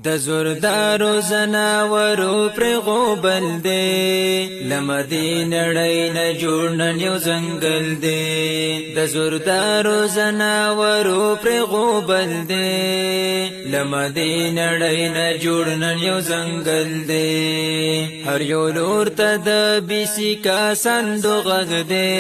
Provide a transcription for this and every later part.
د زوردارو زناورو پر غوبل دی لمدین نړۍ نه جوړ نن یو ځنګل دی د زوردارو زناورو پر غوبل دی لمدین نړۍ نه جوړ نن یو ځنګل دی هر یو لور ته د بیسی کا صندوق غږ دی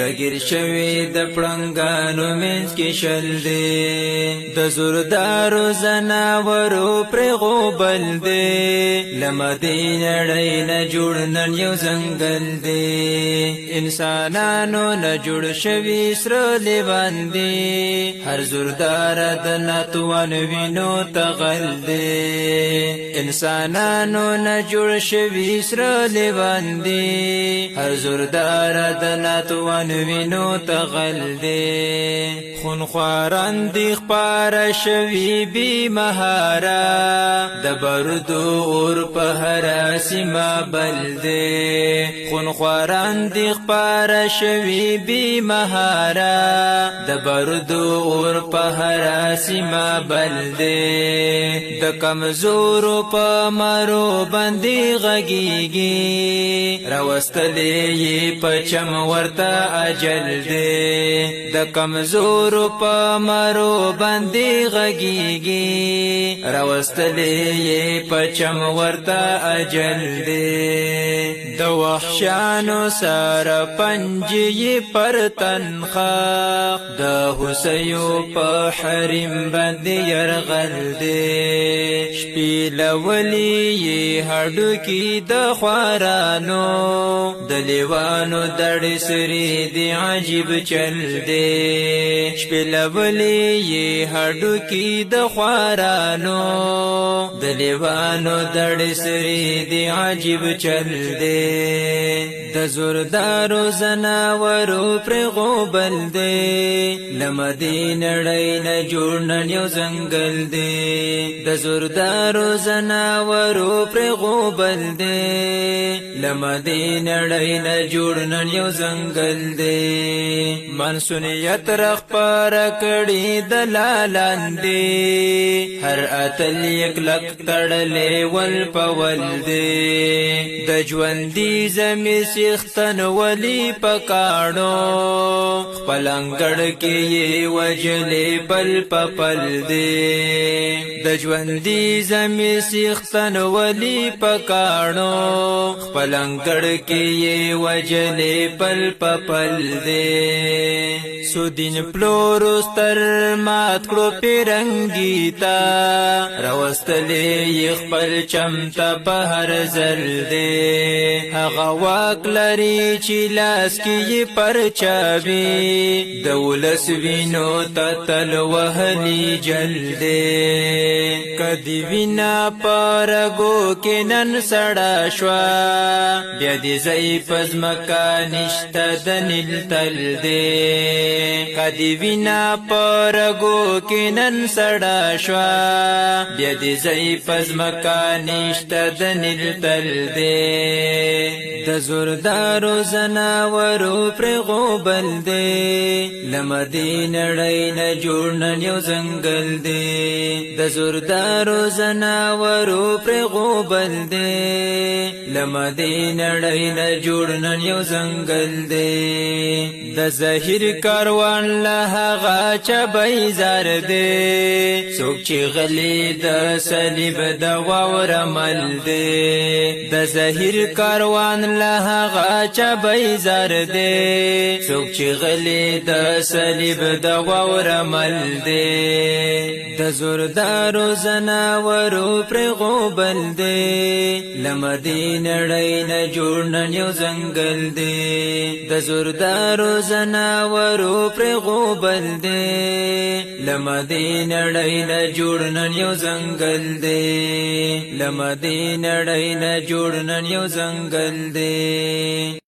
رګیر شوی د پړنګانو منځ کې شل دی د زوردارو زناورو پر غوبل دی لمدین نړۍ نه جوړ نن یو ځنګل دی انسانانو نه جوړ شوی سره لیوان دی هر زوردار د ناتوان وینو تغل دی انسانانو نه جوړ شوی سره لیوان دی هر زوردار د ناتوان وینو تغل دی خونخواران دی خپار شوی بی مهار د بردو اور په هر سیمه بل دی خونخواران دی خپار شوی بی مهاره د بردو اور په هر سیمه بل دی د کمزورو په مرو باندې غږیږي راوستلې په چم ورته اجل دی د کمزورو په مرو باندې غږیږي راوستلې پچم ورته اجل دی د وحشانو سره پنجې پر تنخاق د حسیو په حریم باندې يرغل دی شپې لولي هډو کې د خوارانو د لیوانو دړ سری دی عجیب چل دی شپې لولي هډو کې د خوارانو د لیوانو دړ سری دی عجیب چل دی د زوردارو زناورو پر غوبل دی لمدین نړۍ نه جوړ نن یو ځنګل دی د زوردارو زناورو پر غوبل دی لمدین نړۍ نه جوړ نن یو ځنګل دی منسونیت رخ پر کړي د لالان دی هر اتل یک لک تړلې ول پول دی د ژوندۍ زمي سختن ولی پکاړو خپلنګړ کې وجلې پل پپل دی د ژوندۍ زمي سختن ولی پکاړو خپلنګړ کې وجلې پل پپل دی سودین پلورستر مات کړو پیرنګی تا راوستلې خپل چمتا په هر زل دی هغه واک لري چې لاس کې پر چابي د ولس وینو تتل وهلي جل دی کدی وینا پرګو کې نن سړا شوا بیا دې زئی پزمکا نشته د نیل تل دی کدی وینا پرګو کې نن سړا شوا بیا دې زئی پزمکا نشته د نیل تل دی د زوردارو زناورو پر غوبل دی لمدین نړۍ نه جوړ نن یو ځنګل دی د زوردارو زناورو پر غوبل دی لمدین نړۍ نه جوړ نن یو ځنګل دی د زهیر کاروان له هغه چا بیزار دی څوک چې غلی د صلیب د واور مل دی د زهیر کاروان له هغه چا بیزار دی څوک چې غلی د صلیب د واور مل دی د زوردارو زناورو پر غوبل دی لمدین نړۍ نه جوړ نن یو ځنګل دی د زوردارو زناورو پر غوبل دی لمدین نړۍ نه جوړ نن یو ځنګل دی لمدین نړۍ نه جوړ نن یو ځنګل دی